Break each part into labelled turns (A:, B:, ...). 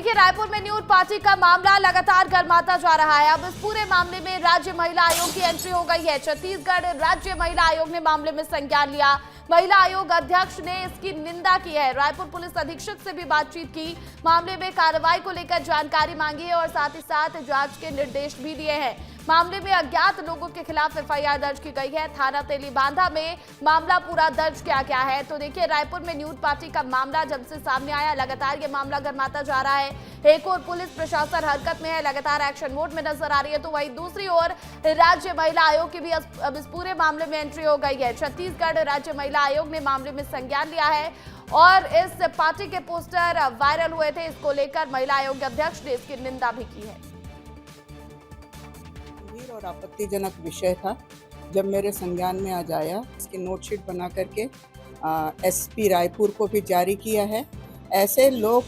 A: देखिए, रायपुर में nude party का मामला लगातार गर्माता जा रहा है। अब इस पूरे मामले में राज्य महिला आयोग की एंट्री हो गई है। छत्तीसगढ़ राज्य महिला आयोग ने मामले में संज्ञान लिया। महिला आयोग अध्यक्ष ने इसकी निंदा की है। रायपुर पुलिस अधीक्षक से भी बातचीत की, मामले में कार्रवाई को लेकर जानकारी मांगी है और साथ ही साथ जांच के निर्देश भी दिए हैं। मामले में अज्ञात लोगों के खिलाफ एफआईआर दर्ज की गई है। थाना तेलीबांधा में मामला पूरा दर्ज किया गया है। तो देखिए, रायपुर में न्यूड पार्टी का मामला जब से सामने आया, लगातार ये मामला गर्माता जा रहा है। एक और पुलिस प्रशासन हरकत में है, लगातार एक्शन मोड में नजर आ रही है, तो वहीं दूसरी ओर राज्य महिला आयोग की भी अब इस पूरे मामले में एंट्री हो गई है। छत्तीसगढ़ राज्य महिला आयोग ने मामले में संज्ञान लिया है और इस पार्टी के पोस्टर वायरल हुए थे। इसको लेकर महिला आयोग अध्यक्ष ने इसकी निंदा भी की है।
B: और आपत्तिजनक विषय था। जब मेरे संज्ञान में आ जाया, इसकी नोटशीट बना करके एसपी रायपुर को भी जारी किया है। ऐसे लोग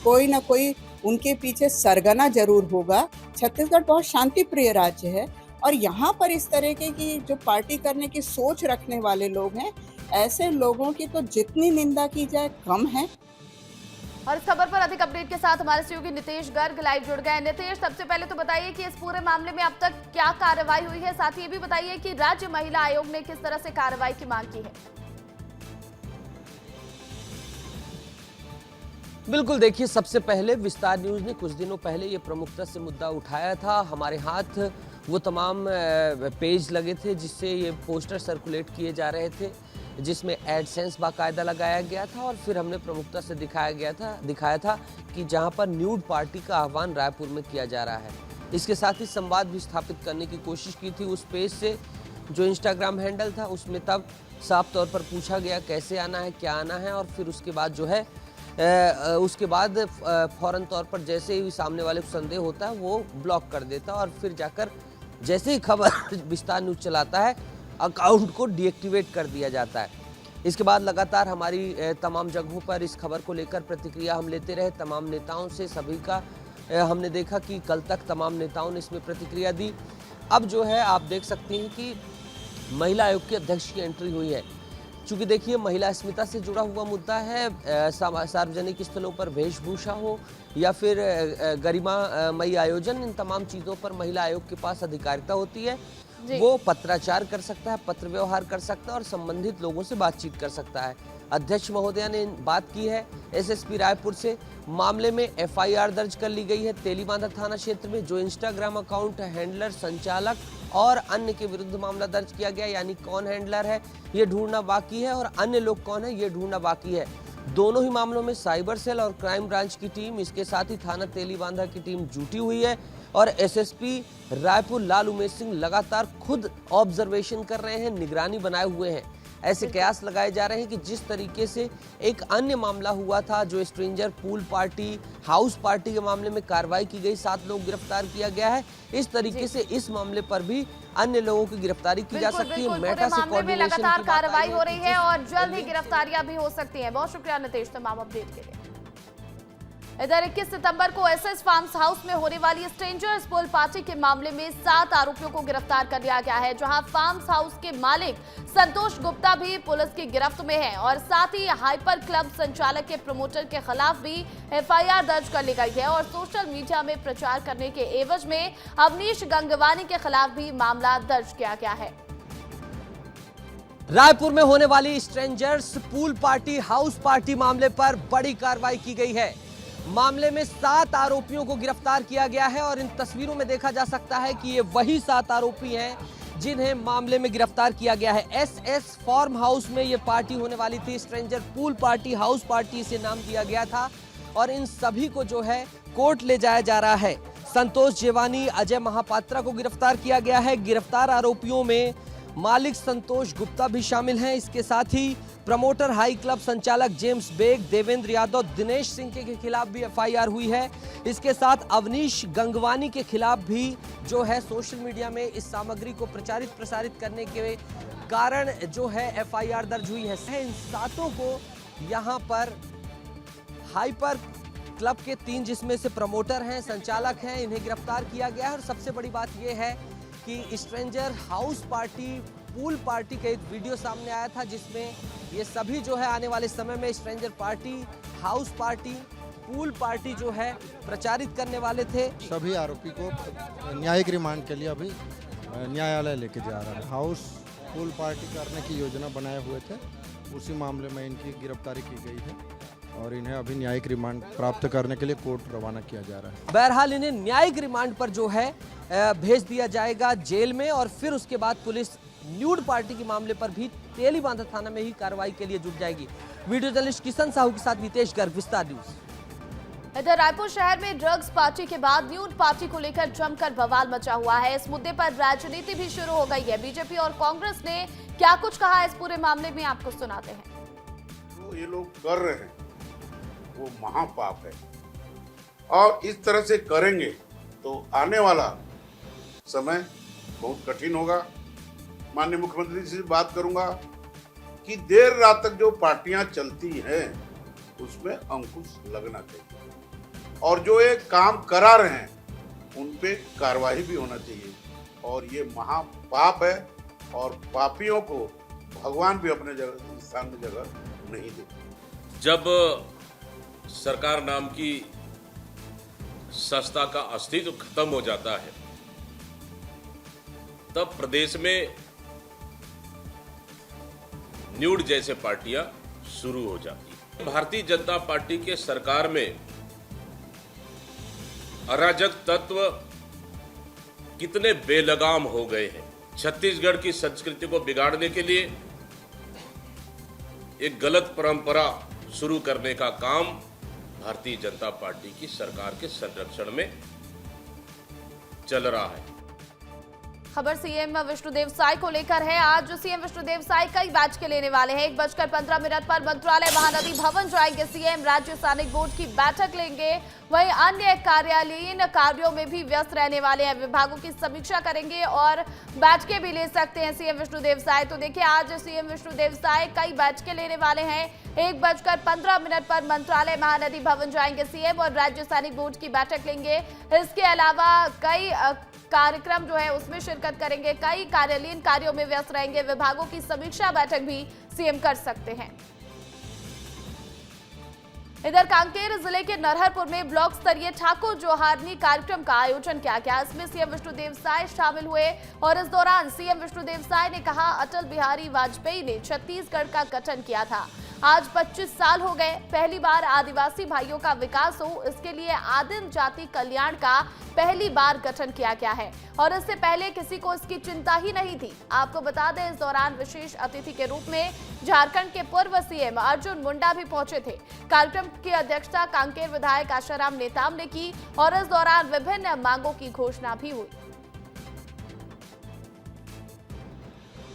B: कोई ना कोई उनके पीछे सरगना जरूर होगा। छत्तीसगढ़ बहुत शांति प्रिय राज्य है और यहाँ पर इस तरह की जो पार्टी करने की सोच रखने वाले लोग हैं, ऐसे लोगों की तो जितनी निंदा की जाए कम है।
A: और इस खबर पर अधिक अपडेट के साथ हमारे सहयोगी नितेश गर्ग लाइव जुड़ गए। नितेश, सबसे पहले तो बताइए कि इस पूरे मामले में अब तक क्या कार्रवाई हुई है, साथ ही ये भी बताइए कि राज्य महिला आयोग ने किस तरह से कार्रवाई की मांग की है।
C: बिल्कुल, देखिए, सबसे पहले विस्तार न्यूज ने कुछ दिनों पहले ये प्रमुखता से मुद्दा उठाया था। हमारे हाथ वो तमाम पेज लगे थे जिससे ये पोस्टर सर्कुलेट किए जा रहे थे, जिसमें एडसेंस बाकायदा लगाया गया था और फिर हमने प्रमुखता से दिखाया था कि जहां पर न्यूड पार्टी का आह्वान रायपुर में किया जा रहा है। इसके साथ ही संवाद भी स्थापित करने की कोशिश की थी उस पेज से, जो इंस्टाग्राम हैंडल था उसमें। तब साफ तौर पर पूछा गया कैसे आना है, क्या आना है, और फिर उसके बाद जो है उसके बाद फौरन तौर पर जैसे ही सामने वाले को संदेह होता है वो ब्लॉक कर देता है और फिर जाकर जैसे ही खबर विस्तार न्यूज चलाता है अकाउंट को डीएक्टिवेट कर दिया जाता है। इसके बाद लगातार हमारी तमाम जगहों पर इस खबर को लेकर प्रतिक्रिया हम लेते रहे तमाम नेताओं से। सभी का हमने देखा कि कल तक तमाम नेताओं ने इसमें प्रतिक्रिया दी। अब जो है आप देख सकते हैं कि महिला आयोग के अध्यक्ष की एंट्री हुई है। चूँकि देखिए, महिला अस्मिता से जुड़ा हुआ मुद्दा है। सार्वजनिक स्थलों पर वेशभूषा हो या फिर गरिमामयी आयोजन, इन तमाम चीज़ों पर महिला आयोग के पास अधिकारिता होती है। वो पत्राचार कर सकता है, पत्र व्यवहार कर सकता है और संबंधित लोगों से बातचीत कर सकता है। अध्यक्ष महोदया ने बात की है एसएसपी रायपुर से। मामले में एफआईआर दर्ज कर ली गई है तेलीबांधा थाना क्षेत्र में। जो इंस्टाग्राम अकाउंट हैंडलर, संचालक और अन्य के विरुद्ध मामला दर्ज किया गया, यानी कौन हैंडलर है ये ढूंढना बाकी है और अन्य लोग कौन है ये ढूंढना बाकी है। दोनों ही मामलों में साइबर सेल और क्राइम ब्रांच की टीम, इसके साथ ही थाना तेलीबांधा की टीम जुटी हुई है और एसएसपी रायपुर लाल उमेश सिंह लगातार खुद ऑब्जर्वेशन कर रहे हैं, निगरानी बनाए हुए हैं। ऐसे कयास लगाए जा रहे हैं कि जिस तरीके से एक अन्य मामला हुआ था, जो stranger pool party, house party के मामले में कार्रवाई की गई, 7 लोग गिरफ्तार किया गया है, इस तरीके से इस मामले पर भी अन्य लोगों की गिरफ्तारी की जा सकती है। मेटा से कोऑर्डिनेशन
A: लगातार कार्रवाई हो रही है और जल्द ही गिरफ्तारियां भी हो सकती हैं। बहुत शुक्रिया नितेश तमाम अपडेट के लिए। इधर 21 सितंबर को एसएस फार्म्स हाउस में होने वाली स्ट्रेंजर्स पूल पार्टी के मामले में 7 आरोपियों को गिरफ्तार कर लिया गया है, जहां फार्म्स हाउस के मालिक संतोष गुप्ता भी पुलिस की गिरफ्त में है और साथ ही हाइपर क्लब संचालक के प्रमोटर के खिलाफ भी एफआईआर दर्ज कर ली गई है और सोशल मीडिया में प्रचार करने के एवज में अवनीश गंगवानी के खिलाफ भी मामला दर्ज किया गया है।
C: रायपुर में होने वाली strangers pool party, house party मामले पर बड़ी कार्रवाई की गई है। मामले में 7 आरोपियों को गिरफ्तार किया गया है और इन तस्वीरों में देखा जा सकता है कि ये वही 7 आरोपी हैं जिन्हें मामले में गिरफ्तार किया गया है। एसएस फार्म हाउस में ये पार्टी होने वाली थी, stranger pool party, house party इसे नाम दिया गया था और इन सभी को जो है कोर्ट ले जाया जा रहा है। संतोष जेवानी, अजय महापात्रा को गिरफ्तार किया गया है। गिरफ्तार आरोपियों में मालिक संतोष गुप्ता भी शामिल हैं। इसके साथ ही प्रमोटर, हाई क्लब संचालक जेम्स बेग, देवेंद्र यादव, दिनेश सिंह के खिलाफ भी एफआईआर हुई है। इसके साथ अवनीश गंगवानी के खिलाफ भी जो है सोशल मीडिया में इस सामग्री को प्रसारित करने के कारण जो है एफआईआर दर्ज हुई है। इन 7 को यहाँ पर हाइपर क्लब के 3 जिसमें से प्रमोटर हैं, संचालक हैं, इन्हें गिरफ्तार किया गया है। और सबसे बड़ी बात यह है कि stranger house party, pool party का एक वीडियो सामने आया था जिसमें ये सभी जो है आने वाले समय में stranger party, house party pool party जो है प्रचारित करने वाले थे।
D: सभी आरोपी को न्यायिक रिमांड के लिए अभी न्यायालय लेके जा रहा है। हाउस पूल पार्टी करने की योजना बनाए हुए थे, उसी मामले में इनकी गिरफ्तारी की गई है और इन्हें अभी न्यायिक रिमांड प्राप्त करने के लिए कोर्ट रवाना किया जा रहा है।
C: बहरहाल इन्हें न्यायिक रिमांड पर जो है भेज दिया जाएगा जेल में और फिर उसके बाद पुलिस न्यूड पार्टी के मामले पर भी तेलीबांधा थाना में ही कार्रवाई के लिए जुट जाएगी। वीडियो जर्नलिस्ट किशन साहू के साथ नितेश गर्ग, विस्तार न्यूज।
A: इधर रायपुर शहर में ड्रग्स पार्टी के बाद न्यूड पार्टी को लेकर जमकर बवाल मचा हुआ है। इस मुद्दे पर राजनीति भी शुरू हो गई है। बीजेपी और कांग्रेस ने क्या कुछ कहा इस पूरे मामले में आपको सुनाते हैं।
E: जो ये लोग कर रहे हैं वो महापाप है और इस तरह से करेंगे तो आने वाला समय बहुत कठिन होगा। माननीय मुख्यमंत्री जी से बात करूंगा कि देर रात तक जो पार्टियां चलती हैं उसमें अंकुश लगना चाहिए और जो ये काम करा रहे हैं उन पे कार्रवाई भी होना चाहिए और ये महापाप है और पापियों को भगवान भी अपने जगह स्थान में जगह नहीं देते।
F: जब सरकार नाम की संस्था का अस्तित्व खत्म हो जाता है तब प्रदेश में न्यूड जैसे पार्टियां शुरू हो जाती है। भारतीय जनता पार्टी के सरकार में अराजक तत्व कितने बेलगाम हो गए हैं। छत्तीसगढ़ की संस्कृति को बिगाड़ने के लिए एक गलत परंपरा शुरू करने का काम भारतीय जनता पार्टी की सरकार के संरक्षण में चल रहा है।
A: खबर सीएम विष्णुदेव साय को लेकर है। आज सीएम विष्णुदेव साय कई बैच के लेने वाले हैं। 1:15 पर मंत्रालय महानदी भवन जाएंगे सीएम। राज्य सैनिक बोर्ड की बैठक लेंगे। वहीं अन्य कार्यालयीन कार्यों में भी व्यस्त रहने वाले हैं। विभागों की समीक्षा करेंगे और बैठकें भी ले सकते हैं सीएम विष्णुदेव साय। तो देखिए आज सीएम विष्णुदेव साय कई बैच के लेने वाले हैं। 1:15 पर मंत्रालय महानदी भवन जाएंगे सीएम और राज्य सैनिक बोर्ड की बैठक लेंगे। इसके अलावा कई कार्यक्रम जो है उसमें शिरकत करेंगे। कई कार्यालयीन कार्यों में व्यस्त रहेंगे। विभागों की समीक्षा बैठक भी सीएम कर सकते हैं। इधर कांकेर जिले के नरहरपुर में ब्लॉक स्तरीय ठाकुर जोहारनी कार्यक्रम का आयोजन किया गया। इसमें सीएम विष्णुदेव साय शामिल हुए और इस दौरान सीएम विष्णुदेव साय ने कहा अटल बिहारी वाजपेयी ने छत्तीसगढ़ का गठन किया था। आज 25 साल हो गए। पहली बार आदिवासी भाइयों का विकास हो, इसके लिए आदिम जाति कल्याण का पहली बार गठन किया गया है और इससे पहले किसी को इसकी चिंता ही नहीं थी। आपको बता दें इस दौरान विशेष अतिथि के रूप में झारखंड के पूर्व सीएम अर्जुन मुंडा भी पहुंचे थे। कार्यक्रम की अध्यक्षता कांकेर विधायक आशाराम नेताम ने की और इस दौरान विभिन्न मांगों की घोषणा भी हुई।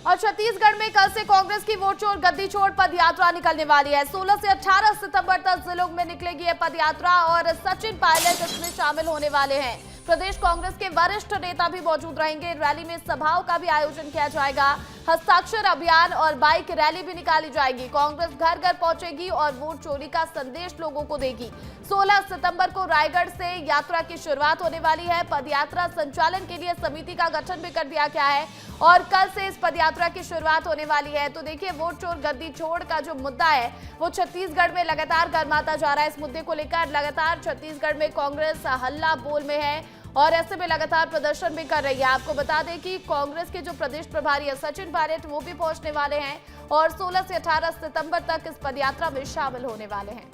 A: और छत्तीसगढ़ में कल से कांग्रेस की वोट चोर गद्दी छोड़ पद यात्रा निकलने वाली है। 16 से 18 सितंबर तक जिलों में निकलेगी यह पद यात्रा और सचिन पायलट इसमें शामिल होने वाले हैं। प्रदेश कांग्रेस के वरिष्ठ नेता भी मौजूद रहेंगे। रैली में सभाओं का भी आयोजन किया जाएगा। हस्ताक्षर अभियान और बाइक रैली भी निकाली जाएगी। कांग्रेस घर घर पहुंचेगी और वोट चोरी का संदेश लोगों को देगी। 16 सितंबर को रायगढ़ से यात्रा की शुरुआत होने वाली है। पदयात्रा संचालन के लिए समिति का गठन भी कर दिया गया है और कल से इस पदयात्रा की शुरुआत होने वाली है। तो देखिए वोट चोर गद्दी छोड़ का जो मुद्दा है वो छत्तीसगढ़ में लगातार गर्माता जा रहा है। इस मुद्दे को लेकर लगातार छत्तीसगढ़ में कांग्रेस हल्ला बोल में है और ऐसे में लगातार प्रदर्शन भी कर रही है। आपको बता दें कि कांग्रेस के जो प्रदेश प्रभारी है सचिन पायलट वो भी पहुंचने वाले हैं और 16 से 18 सितंबर तक इस पदयात्रा में शामिल होने वाले हैं।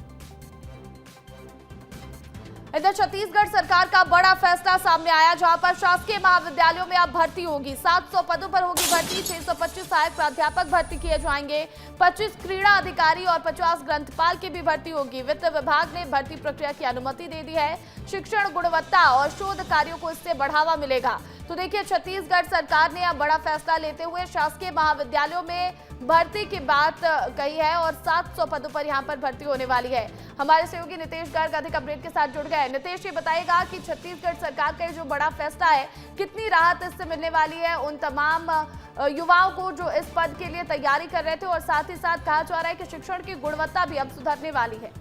A: इधर छत्तीसगढ़ सरकार का बड़ा फैसला सामने आया जहां पर शासकीय महाविद्यालयों में अब भर्ती होगी। 700 पदों पर होगी भर्ती। 625 सहायक प्राध्यापक भर्ती किए जाएंगे। 25 क्रीड़ा अधिकारी और 50 ग्रंथपाल की भी भर्ती होगी। वित्त विभाग ने भर्ती प्रक्रिया की अनुमति दे दी है। शिक्षण गुणवत्ता और शोध कार्यों को इससे बढ़ावा मिलेगा। तो देखिए छत्तीसगढ़ सरकार ने अब बड़ा फैसला लेते हुए शासकीय महाविद्यालयों में भर्ती की बात कही है और 700 पदों पर यहां पर भर्ती होने वाली है। हमारे सहयोगी नितेश गर्ग अधिक अपडेट के साथ जुड़ गए। नितेश ये बताएगा कि छत्तीसगढ़ सरकार का जो बड़ा फैसला है कितनी राहत इससे मिलने वाली है उन तमाम युवाओं को जो इस पद के लिए तैयारी कर रहे थे और साथ ही साथ कहा जा रहा है कि शिक्षण की गुणवत्ता भी अब सुधरने वाली है।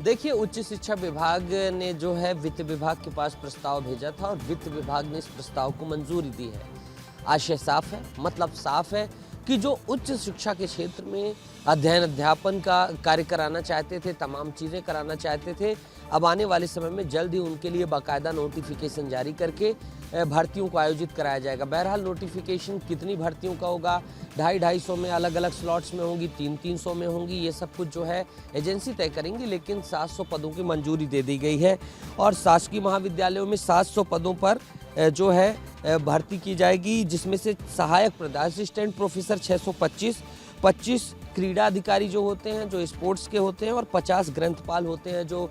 C: देखिए उच्च शिक्षा विभाग ने जो है वित्त विभाग के पास प्रस्ताव भेजा था और वित्त विभाग ने इस प्रस्ताव को मंजूरी दी है। आशय साफ है, मतलब साफ है कि जो उच्च शिक्षा के क्षेत्र में अध्ययन अध्यापन का कार्य कराना चाहते थे, तमाम चीज़ें कराना चाहते थे, अब आने वाले समय में जल्द ही उनके लिए बाकायदा नोटिफिकेशन जारी करके भर्तियों को आयोजित कराया जाएगा। बहरहाल नोटिफिकेशन कितनी भर्तियों का होगा, 250-250 में अलग अलग स्लॉट्स में होंगी, 300-300 में होंगी, ये सब कुछ जो है एजेंसी तय करेंगी, लेकिन 700 पदों की मंजूरी दे दी गई है और शासकीय महाविद्यालयों में 700 पदों पर जो है भर्ती की जाएगी, जिसमें से सहायक असिस्टेंट प्रोफेसर 625, 25 क्रीड़ा अधिकारी जो होते हैं, जो स्पोर्ट्स के होते हैं, और 50 ग्रंथपाल होते हैं जो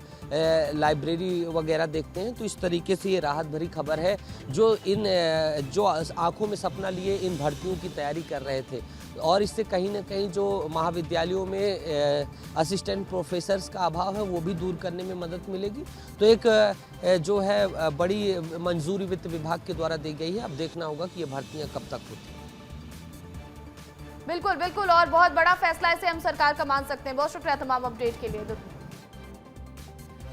C: लाइब्रेरी वगैरह देखते हैं। तो इस तरीके से ये राहत भरी खबर है जो आंखों में सपना लिए इन भर्तियों की तैयारी कर रहे थे, और इससे कहीं ना कहीं जो महाविद्यालयों में असिस्टेंट प्रोफेसर्स का अभाव है वो भी दूर करने में मदद मिलेगी। तो एक जो है बड़ी मंजूरी वित्त विभाग के द्वारा दी गई है। अब देखना होगा कि ये भर्तियां कब तक होती हैं।
A: बिल्कुल बिल्कुल, और बहुत बड़ा फैसला इसे हम सरकार का मान सकते हैं। बहुत शुक्रिया तमाम अपडेट के लिए।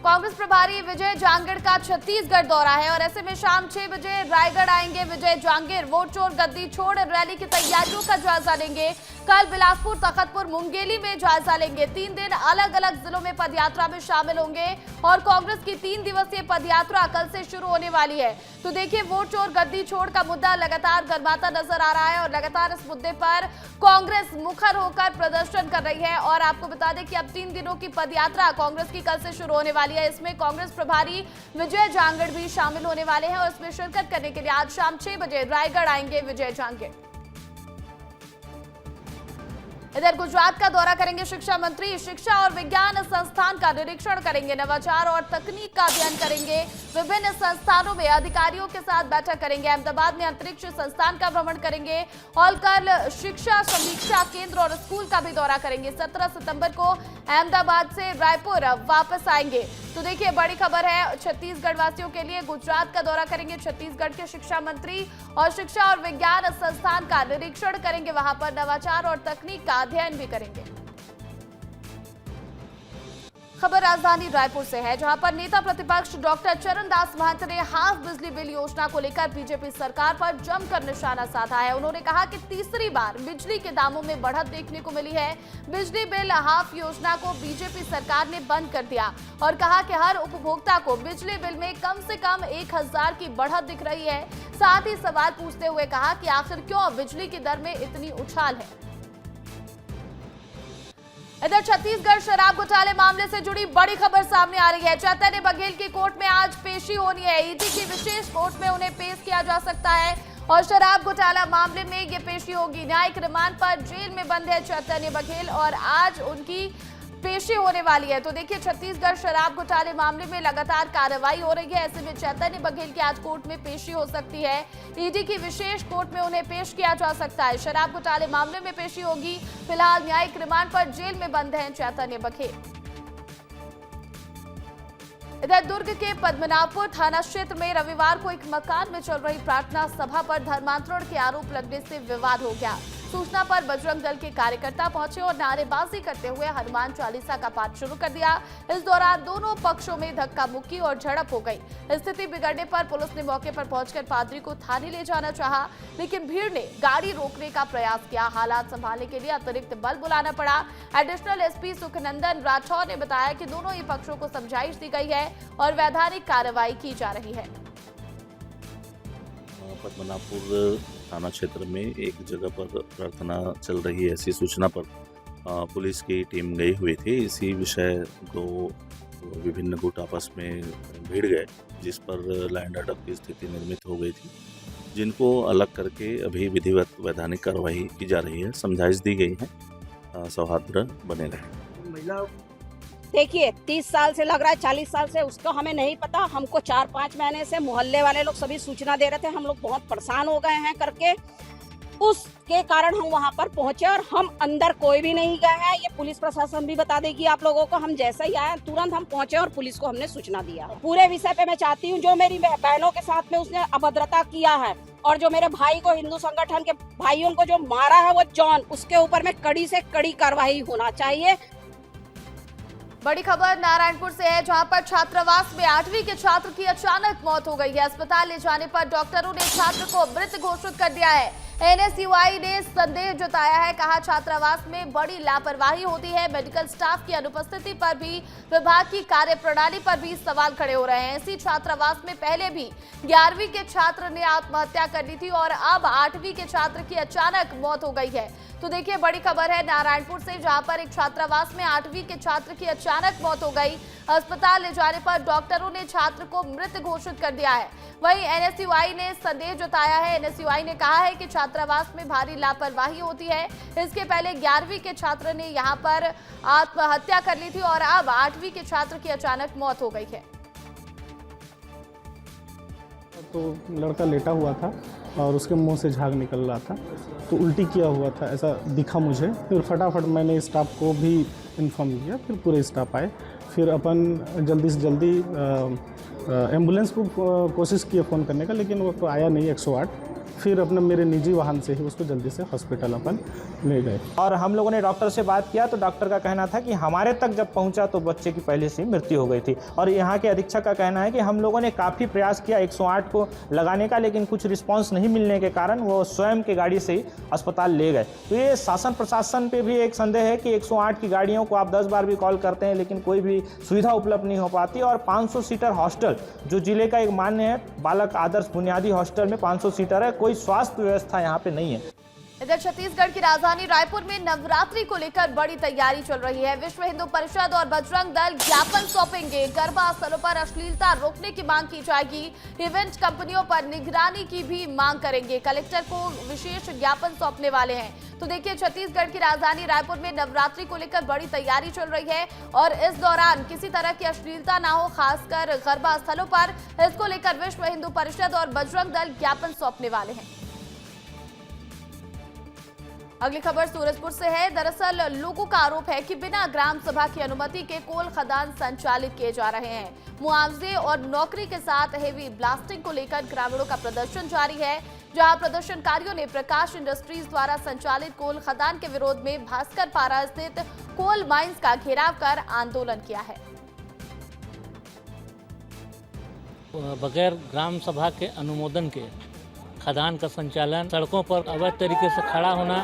A: कांग्रेस प्रभारी विजय जांगड़ का छत्तीसगढ़ दौरा है और ऐसे में शाम 6 बजे रायगढ़ आएंगे विजय जांगड़। वोट चोर गद्दी छोड़ रैली की तैयारियों का जायजा लेंगे। कल बिलासपुर, तखतपुर, मुंगेली में जायजा लेंगे। 3 दिन अलग अलग जिलों में पदयात्रा में शामिल होंगे और कांग्रेस की 3 दिवसीय पदयात्रा कल से शुरू होने वाली है। तो देखिए, वोट चोर गद्दी छोड़ का मुद्दा लगातार गर्माता नजर आ रहा है और लगातार इस मुद्दे पर कांग्रेस मुखर होकर प्रदर्शन कर रही है। और आपको बता दें कि अब 3 दिनों की पदयात्रा कांग्रेस की कल से शुरू होने वाली है। इसमें कांग्रेस प्रभारी विजय जांगड़ भी शामिल होने वाले हैं और इसमें शिरकत करने के लिए आज शाम 6 बजे रायगढ़ आएंगे विजय जांगड़। इधर गुजरात का दौरा करेंगे शिक्षा मंत्री। शिक्षा और विज्ञान संस्थान का निरीक्षण करेंगे, नवाचार और तकनीक का अध्ययन करेंगे, विभिन्न संस्थानों में अधिकारियों के साथ बैठक करेंगे। अहमदाबाद में अंतरिक्ष संस्थान का भ्रमण करेंगे और कल शिक्षा समीक्षा केंद्र और स्कूल का भी दौरा करेंगे। 17 सितंबर को अहमदाबाद से रायपुर वापस आएंगे। तो देखिए, बड़ी खबर है छत्तीसगढ़ वासियों के लिए। गुजरात का दौरा करेंगे छत्तीसगढ़ के शिक्षा मंत्री और शिक्षा और विज्ञान संस्थान का निरीक्षण करेंगे, वहां पर नवाचार और तकनीक का अध्ययन भी करेंगे। खबर राजधानी रायपुर से है, जहां पर नेता प्रतिपक्ष डॉक्टर चरणदास महंत ने हाफ बिजली बिल योजना को लेकर बीजेपी सरकार पर जमकर निशाना साधा है। उन्होंने कहा कि तीसरी बार बिजली के दामों में बढ़त देखने को मिली है। बिजली बिल हाफ योजना को बीजेपी सरकार ने बंद कर दिया और कहा कि हर उपभोक्ता को बिजली बिल में कम से कम 1000 की बढ़त दिख रही है। साथ ही सवाल पूछते हुए कहा कि आखिर क्यों बिजली की दर में इतनी उछाल है। इधर छत्तीसगढ़ शराब घोटाले मामले से जुड़ी बड़ी खबर सामने आ रही है। चैतन्य बघेल की कोर्ट में आज पेशी होनी है। ईडी की विशेष कोर्ट में उन्हें पेश किया जा सकता है और शराब घोटाला मामले में ये पेशी होगी। न्यायिक रिमांड पर जेल में बंद है चैतन्य बघेल और आज उनकी पेशी होने वाली है। तो देखिए, छत्तीसगढ़ शराब घोटाले मामले में लगातार कार्रवाई हो रही है। ऐसे में चैतन्य बघेल की आज कोर्ट में पेशी हो सकती है। ईडी की विशेष कोर्ट में उन्हें पेश किया जा सकता है। शराब घोटाले मामले में पेशी होगी। फिलहाल न्यायिक रिमांड पर जेल में बंद हैं चैतन्य बघेल। इधर दुर्ग के पद्मनाभपुर थाना क्षेत्र में रविवार को एक मकान में चल रही प्रार्थना सभा पर धर्मांतरण के आरोप लगने से विवाद हो गया। सूचना पर बजरंग दल के कार्यकर्ता पहुंचे और नारेबाजी करते हुए हनुमान चालीसा का पाठ शुरू कर दिया। इस दौरान दोनों पक्षों में धक्का मुक्की और झड़प हो गई। स्थिति बिगड़ने पर पुलिस ने मौके पर पहुंचकर पादरी को थाने ले जाना चाहा, लेकिन भीड़ ने गाड़ी रोकने का प्रयास किया। हालात संभालने के लिए अतिरिक्त बल बुलाना पड़ा। एडिशनल एसपी सुखनंदन राठौर ने बताया कि दोनों ही पक्षों को समझाइश दी गई है और वैधानिक कार्रवाई की जा रही है।
G: पद्मनाभपुर थाना क्षेत्र में एक जगह पर प्रार्थना चल रही है, ऐसी सूचना पर पुलिस की टीम गई हुई थी। इसी विषय दो विभिन्न गुट आपस में भिड़ गए, जिस पर लैंड ऑर्डर की स्थिति निर्मित हो गई थी, जिनको अलग करके अभी विधिवत वैधानिक कार्रवाई की जा रही है। समझाइश दी गई है, सौहार्द बने रहे।
H: देखिए, 30 साल से लग रहा है, 40 साल से, उसको हमें नहीं पता। हमको 4-5 महीने से मोहल्ले वाले लोग सभी सूचना दे रहे थे। हम लोग बहुत परेशान हो गए हैं करके, उसके कारण हम वहां पर पहुंचे और हम अंदर कोई भी नहीं गए हैं। ये पुलिस प्रशासन भी बता देगी आप लोगों को। हम जैसे ही आए तुरंत हम पहुंचे और पुलिस को हमने सूचना दिया। पूरे विषय पे मैं चाहती हूँ, जो मेरी बहनों के साथ में उसने अभद्रता किया है और जो मेरे भाई को, हिंदू संगठन के भाइयों को जो मारा है वो जॉन, उसके ऊपर में कड़ी से कड़ी कार्रवाई होना चाहिए।
A: बड़ी खबर नारायणपुर से है, जहां पर छात्रावास में 8वीं के छात्र की अचानक मौत हो गई है। अस्पताल ले जाने पर डॉक्टरों ने छात्र को मृत घोषित कर दिया है। एनएसयूआई ने संदेह जताया है, कहा छात्रावास में बड़ी लापरवाही होती है। मेडिकल स्टाफ की अनुपस्थिति पर भी, विभाग की कार्यप्रणाली पर भी सवाल खड़े हो रहे हैं। इसी छात्रावास में पहले भी 11वीं के छात्र ने आत्महत्या कर ली थी और अब 8वीं के छात्र की अचानक मौत हो गई है। तो देखिए, बड़ी खबर है नारायणपुर से, जहां पर एक छात्रावास में 8वीं के छात्र की अचानक मौत हो गई। अस्पताल ले जाने पर डॉक्टरों ने छात्र को मृत घोषित कर दिया है। वहीं एनएसयूआई ने संदेह जताया है। एनएसयूआई ने कहा है कि छात्रावास में भारी लापरवाही होती है। इसके पहले 11वीं के छात्र ने यहां पर आत्महत्या कर ली थी और अब 8वीं के छात्र की अचानक मौत हो गई है।
I: तो लड़का लेटा हुआ था और उसके मुंह से झाग निकल रहा था, तो उल्टी किया हुआ था ऐसा दिखा मुझे। फिर फटाफट मैंने स्टाफ को भी इन्फॉर्म किया, फिर पूरे स्टाफ आए। फिर अपन जल्दी से जल्दी एम्बुलेंस को कोशिश किए फ़ोन करने का, लेकिन वो तो आया नहीं 108। फिर अपने मेरे निजी वाहन से ही उसको जल्दी से हॉस्पिटल अपन ले गए।
J: और हम लोगों ने डॉक्टर से बात किया तो डॉक्टर का कहना था कि हमारे तक जब पहुंचा तो बच्चे की पहले से मृत्यु हो गई थी। और यहाँ के अधीक्षक का कहना है कि हम लोगों ने काफ़ी प्रयास किया 108 को लगाने का, लेकिन कुछ रिस्पांस नहीं मिलने के कारण वो स्वयं की गाड़ी से ही अस्पताल ले गए। तो ये शासन प्रशासन पे भी एक संदेह है कि 108 की गाड़ियों को आप 10 बार भी कॉल करते हैं लेकिन कोई भी सुविधा उपलब्ध नहीं हो पाती। और 500 सीटर हॉस्टल जो जिले का एक मान्य है, बालक आदर्श बुनियादी हॉस्टल में 500 सीटर है, कोई स्वास्थ्य व्यवस्था यहाँ पे नहीं है।
A: इधर छत्तीसगढ़ की राजधानी रायपुर में नवरात्रि को लेकर बड़ी तैयारी चल रही है। विश्व हिंदू परिषद और बजरंग दल ज्ञापन सौंपेंगे। गरबा स्थलों पर अश्लीलता रोकने की मांग की जाएगी। इवेंट कंपनियों पर निगरानी की भी मांग करेंगे। कलेक्टर को विशेष ज्ञापन सौंपने वाले हैं। तो देखिए, छत्तीसगढ़ की राजधानी रायपुर में नवरात्रि को लेकर बड़ी तैयारी चल रही है और इस दौरान किसी तरह की अश्लीलता ना हो, खासकर गरबा स्थलों पर। इसको लेकर विश्व हिंदू परिषद और बजरंग दल ज्ञापन सौंपने वाले हैं। अगली खबर सूरजपुर से है। दरअसल लोगों का आरोप है कि बिना ग्राम सभा की अनुमति के कोल खदान संचालित किए जा रहे हैं। मुआवजे और नौकरी के साथ हेवी ब्लास्टिंग को लेकर ग्रामीणों का प्रदर्शन जारी है, जहां प्रदर्शनकारियों ने प्रकाश इंडस्ट्रीज द्वारा संचालित कोल खदान के विरोध में भास्कर पारा स्थित कोल माइंस का घेराव कर आंदोलन किया है।
K: बगैर ग्राम सभा के अनुमोदन के खदान का संचालन, सड़कों पर अवैध तरीके से खड़ा होना,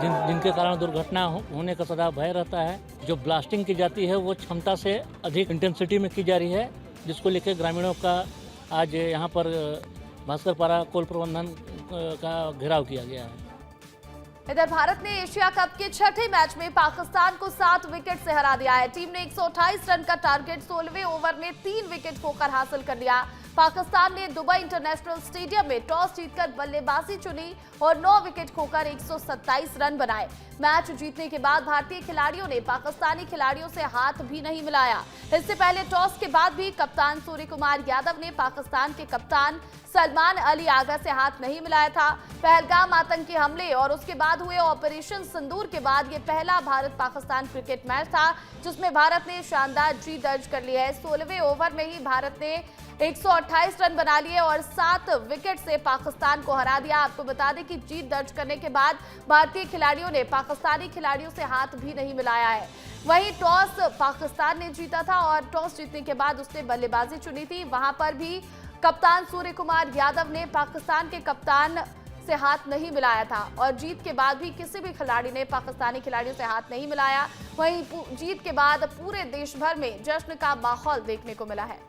K: जिनके कारण दुर्घटना होने का सदा भय रहता है। जो ब्लास्टिंग की जाती है वो क्षमता से अधिक इंटेंसिटी में की जा रही है, जिसको लेकर ग्रामीणों का आज यहाँ पर भास्कर पारा कोल प्रबंधन का घेराव किया गया है।
A: इधर भारत ने एशिया कप के छठे मैच में पाकिस्तान को 7 विकेट से हरा दिया है। टीम ने 128 रन का टारगेट 16वें ओवर में 3 विकेट खोकर हासिल कर लिया। पाकिस्तान ने दुबई इंटरनेशनल स्टेडियम में टॉस जीतकर बल्लेबाजी चुनी और 9 विकेट खोकर 127 रन बनाए। मैच जीतने के बाद भारतीय खिलाड़ियों ने पाकिस्तानी खिलाड़ियों से हाथ भी नहीं मिलाया। इससे पहले टॉस के बाद भी कप्तान सूर्य कुमार यादव ने पाकिस्तान के कप्तान सलमान अली आगा से हाथ नहीं मिलाया था। पहलगाम आतंकी हमले और उसके बाद हुए ऑपरेशन सिंदूर के बाद ये पहला भारत पाकिस्तान क्रिकेट मैच था जिसमें भारत ने शानदार जीत दर्ज कर ली है। 16वें ओवर में ही भारत ने 128 रन बना लिए और 7 विकेट से पाकिस्तान को हरा दिया। आपको बता दें कि जीत दर्ज करने के बाद भारतीय खिलाड़ियों ने पाकिस्तानी खिलाड़ियों से हाथ भी नहीं मिलाया है। वहीं टॉस पाकिस्तान ने जीता था और टॉस जीतने के बाद उसने बल्लेबाजी चुनी थी। वहां पर भी कप्तान सूर्य कुमार यादव ने पाकिस्तान के कप्तान से हाथ नहीं मिलाया था और जीत के बाद भी किसी भी खिलाड़ी ने पाकिस्तानी खिलाड़ियों से हाथ नहीं मिलाया। वहीं जीत के बाद पूरे देश भर में जश्न का माहौल देखने को मिला है।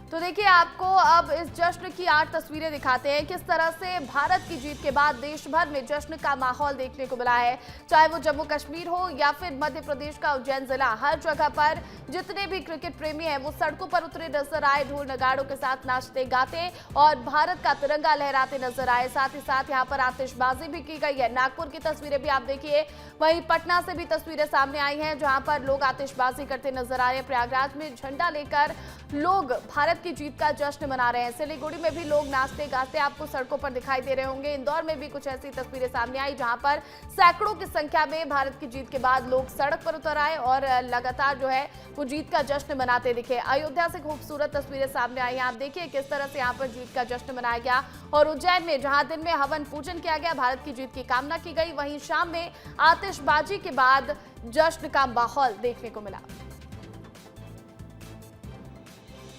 A: तो देखिए, आपको अब इस जश्न की 8 तस्वीरें दिखाते हैं किस तरह से भारत की जीत के बाद देश भर में जश्न का माहौल देखने को मिला है। चाहे वो जम्मू कश्मीर हो या फिर मध्य प्रदेश का उज्जैन जिला, हर जगह पर जितने भी क्रिकेट प्रेमी हैं वो सड़कों पर उतरे नजर आए, ढोल नगाड़ों के साथ नाचते गाते और भारत का तिरंगा लहराते नजर आए। साथ ही साथ यहाँ पर आतिशबाजी भी की गई है। नागपुर की तस्वीरें भी आप देखिए, वहीं पटना से भी तस्वीरें सामने आई हैं जहां पर लोग आतिशबाजी करते नजर आ रहे हैं। प्रयागराज में झंडा लेकर लोग भारत की जीत का जश्न मना रहे हैं। सिलीगुड़ी में भी लोग नाचते गाते आपको सड़कों पर दिखाई दे रहे होंगे। इंदौर में भी कुछ ऐसी तस्वीरें सामने आई जहां पर सैकड़ों की संख्या में भारत की जीत के बाद लोग सड़क पर उतर आए और लगातार जो है वो जीत का जश्न मनाते दिखे। अयोध्या से खूबसूरत तस्वीरें सामने आई हैं। आप देखिए किस तरह से यहाँ पर जीत का जश्न मनाया गया। और उज्जैन में जहां दिन में हवन पूजन किया गया, भारत की जीत की कामना की गई, वहीं शाम में आतिशबाजी के बाद जश्न का माहौल देखने को मिला।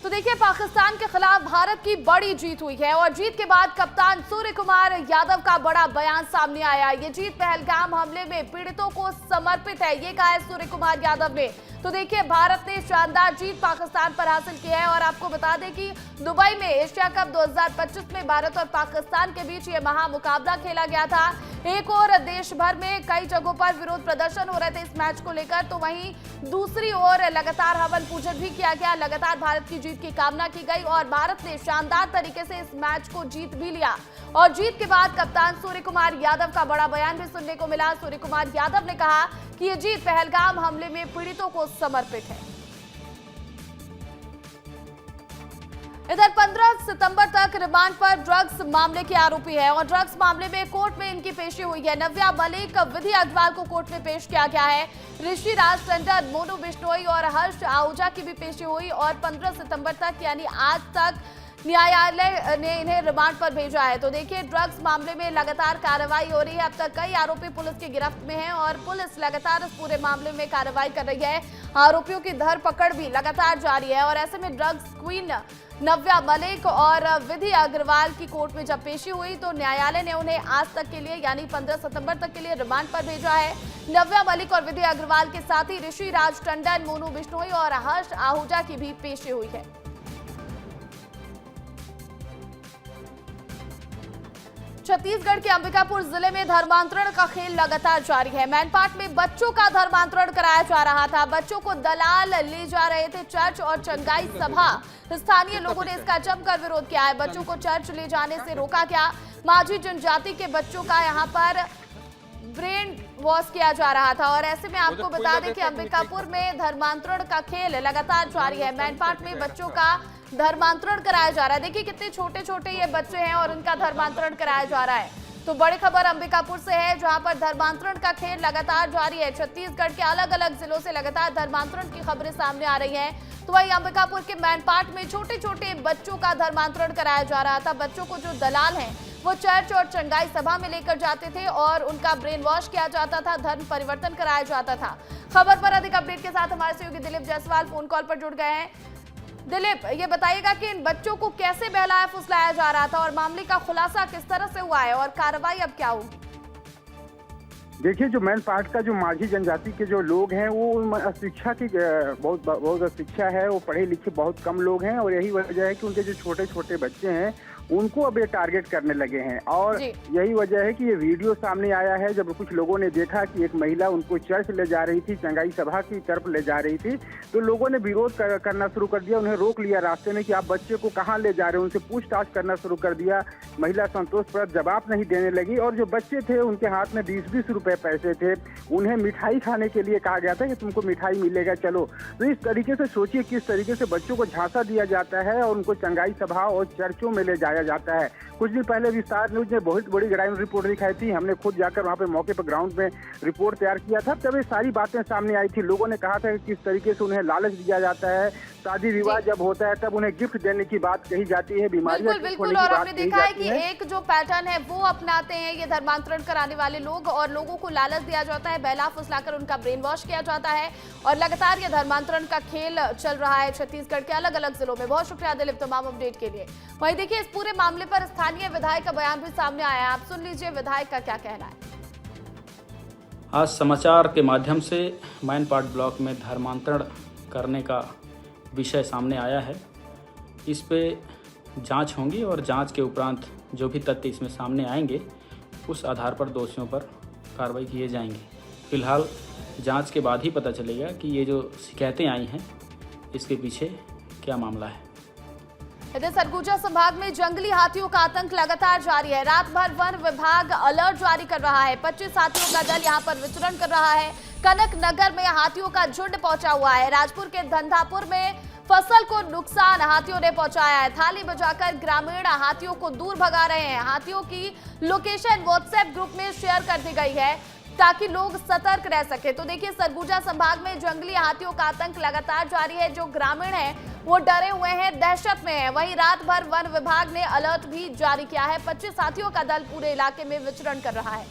A: तो देखिए, पाकिस्तान के खिलाफ भारत की बड़ी जीत हुई है और जीत के बाद कप्तान सूर्य कुमार यादव का बड़ा बयान सामने आया। ये जीत पहलगाम हमले में पीड़ितों को समर्पित है, ये कहा है सूर्य कुमार यादव ने। तो देखिए, भारत ने शानदार जीत पाकिस्तान पर हासिल की है और आपको बता दें कि दुबई में एशिया कप 2025 में भारत और पाकिस्तान के बीच ये महामुकाबला खेला गया था। एक और देश भर में कई जगहों पर विरोध प्रदर्शन हो रहे थे इस मैच को लेकर, तो वहीं दूसरी ओर लगातार हवन पूजन भी किया गया, लगातार भारत की जीत की कामना की गई और भारत ने शानदार तरीके से इस मैच को जीत भी लिया। और जीत के बाद कप्तान सूर्य कुमार यादव का बड़ा बयान भी सुनने को मिला। सूर्य कुमार यादव ने कहा कि ये जीत पहलगाम हमले में पीड़ितों को समर्पित है। इधर 15 सितंबर तक रिमांड पर ड्रग्स मामले के आरोपी है और ड्रग्स मामले में कोर्ट में इनकी पेशी हुई है। नव्या मलिक, विधि अग्रवाल को कोर्ट में पेश किया गया है। ऋषि राज टंडन, मोनू बिश्नोई और हर्ष आहूजा की भी पेशी हुई और 15 सितंबर तक यानी आज तक न्यायालय ने इन्हें रिमांड पर भेजा है। तो देखिए, ड्रग्स मामले में लगातार कार्रवाई हो रही है। अब तक कई आरोपी पुलिस की गिरफ्त में हैं और पुलिस लगातार इस पूरे मामले में कार्रवाई कर रही है। आरोपियों की धरपकड़ भी लगातार जारी है और ऐसे में ड्रग्स क्वीन नव्या मलिक और विधि अग्रवाल की कोर्ट में जब पेशी हुई तो न्यायालय ने उन्हें आज तक के लिए यानी 15 सितंबर तक के लिए रिमांड पर भेजा है। नव्या मलिक और विधि अग्रवाल के साथ ही ऋषि राज टंडन, मोनू बिश्नोई और हर्ष आहूजा की भी पेशी हुई है। छत्तीसगढ़ के अंबिकापुर जिले में धर्मांतरण का खेल लगातार जारी है। मैनपाट में बच्चों का धर्मांतरण कराया जा रहा था। बच्चों को दलाल ले जा रहे थे चर्च और चंगाई सभा। स्थानीय लोगों ने इसका जमकर विरोध किया है। बच्चों को चर्च ले जाने से रोका गया। माझी जनजाति के बच्चों का यहाँ पर ब्रेन वॉश किया जा रहा था और ऐसे में आपको बता दें कि अंबिकापुर में धर्मांतरण का खेल लगातार जारी है। मैनपाट में बच्चों का धर्मांतरण कराया जा रहा है। देखिए कितने छोटे छोटे ये बच्चे हैं और उनका धर्मांतरण कराया जा रहा है। तो बड़ी खबर अंबिकापुर से है जहां पर धर्मांतरण का खेल लगातार जारी है। छत्तीसगढ़ के अलग अलग जिलों से लगातार धर्मांतरण की खबरें सामने आ रही हैं। तो वही अंबिकापुर के मैनपाट में छोटे छोटे बच्चों का धर्मांतरण कराया जा रहा था। बच्चों को जो दलाल हैं वो चर्च और चंगाई सभा में लेकर जाते थे और उनका ब्रेन वॉश किया जाता था, धर्म परिवर्तन कराया जाता था। खबर पर अधिक अपडेट के साथ हमारे सहयोगी दिलीप जायसवाल फोन कॉल पर जुड़ गए हैं। दिलीप, ये बताइएगा कि इन बच्चों को कैसे बहलाया फुसलाया जा रहा था और मामले का खुलासा किस तरह से हुआ है और कार्रवाई अब क्या होगी?
L: देखिए, जो मैनपाट का जो माझी जनजाति के जो लोग हैं वो शिक्षा की बहुत शिक्षा है, वो पढ़े लिखे बहुत कम लोग हैं और यही वजह है कि उनके जो छोटे छोटे बच्चे हैं उनको अब ये टारगेट करने लगे हैं। और यही वजह है कि ये वीडियो सामने आया है जब कुछ लोगों ने देखा कि एक महिला उनको चर्च ले जा रही थी, चंगाई सभा की तरफ ले जा रही थी, तो लोगों ने विरोध करना शुरू कर दिया। उन्हें रोक लिया रास्ते में कि आप बच्चे को कहाँ ले जा रहे हो, उनसे पूछताछ करना शुरू कर दिया। महिला संतोषप्रद जवाब नहीं देने लगी और जो बच्चे थे उनके हाथ में 20-20 रुपए पैसे थे। उन्हें मिठाई खाने के लिए कहा गया था कि तुमको मिठाई मिलेगा, चलो। तो इस तरीके से सोचिए किस तरीके से बच्चों को झांसा दिया जाता है और उनको चंगाई सभा और चर्चों में ले जाया जाता है। कुछ दिन पहले विस्तार न्यूज ने बहुत बड़ी ग्राउंड रिपोर्ट दिखाई थी। हमने खुद जाकर वहां पे मौके पर ग्राउंड में रिपोर्ट तैयार किया था, तब ये सारी बातें सामने आई थी। लोगों ने कहा था कि किस तरीके से उन्हें लालच दिया जाता है, शादी विवाह जब होता है तब उन्हें गिफ्ट देने की बात कही जाती है, बीमारियां
A: बिल्कुल। और हमने देखा है कि एक जो पैटर्न है वो अपनाते हैं ये धर्मांतरण कराने वाले लोग और लोगों को लालच दिया जाता है, बहला फुसलाकर उनका ब्रेन वॉश किया जाता है और लगातार ये धर्मांतरण का खेल चल रहा है छत्तीसगढ़ के अलग अलग जिलों में। बहुत शुक्रिया दिलीप तमाम अपडेट के लिए। वहीं देखिए, इस पूरे मामले पर स्थानीय विधायक का बयान भी सामने आया है। आप सुन लीजिए विधायक का क्या कहना है।
M: आज समाचार के माध्यम से मैनपाट ब्लॉक में धर्मांतरण करने का विषय सामने आया है। इस पे जांच होंगी और जांच के उपरांत जो भी तथ्य इसमें सामने आएंगे उस आधार पर दोषियों पर कार्रवाई किए जाएंगे। फिलहाल जांच के बाद ही पता चलेगा कि ये जो शिकायतें आई हैं इसके पीछे क्या मामला है।
A: इधर सरगुजा संभाग में जंगली हाथियों का आतंक लगातार जारी है। रात भर वन विभाग अलर्ट जारी कर रहा है। 25 हाथियों का दल यहां पर विचरण कर रहा है। कनक नगर में हाथियों का झुंड पहुंचा हुआ है। राजपुर के धंधापुर में फसल को नुकसान हाथियों ने पहुंचाया है। थाली बजाकर ग्रामीण हाथियों को दूर भगा रहे हैं। हाथियों की लोकेशन व्हाट्सएप ग्रुप में शेयर कर दी गई है ताकि लोग सतर्क रह सके। तो देखिए, सरगुजा संभाग में जंगली हाथियों का आतंक लगातार जारी है। जो ग्रामीण हैं वो डरे हुए हैं, दहशत में हैं। वहीं रात भर वन विभाग ने अलर्ट भी जारी किया है। 25 हाथियों का दल पूरे इलाके में विचरण कर रहा है।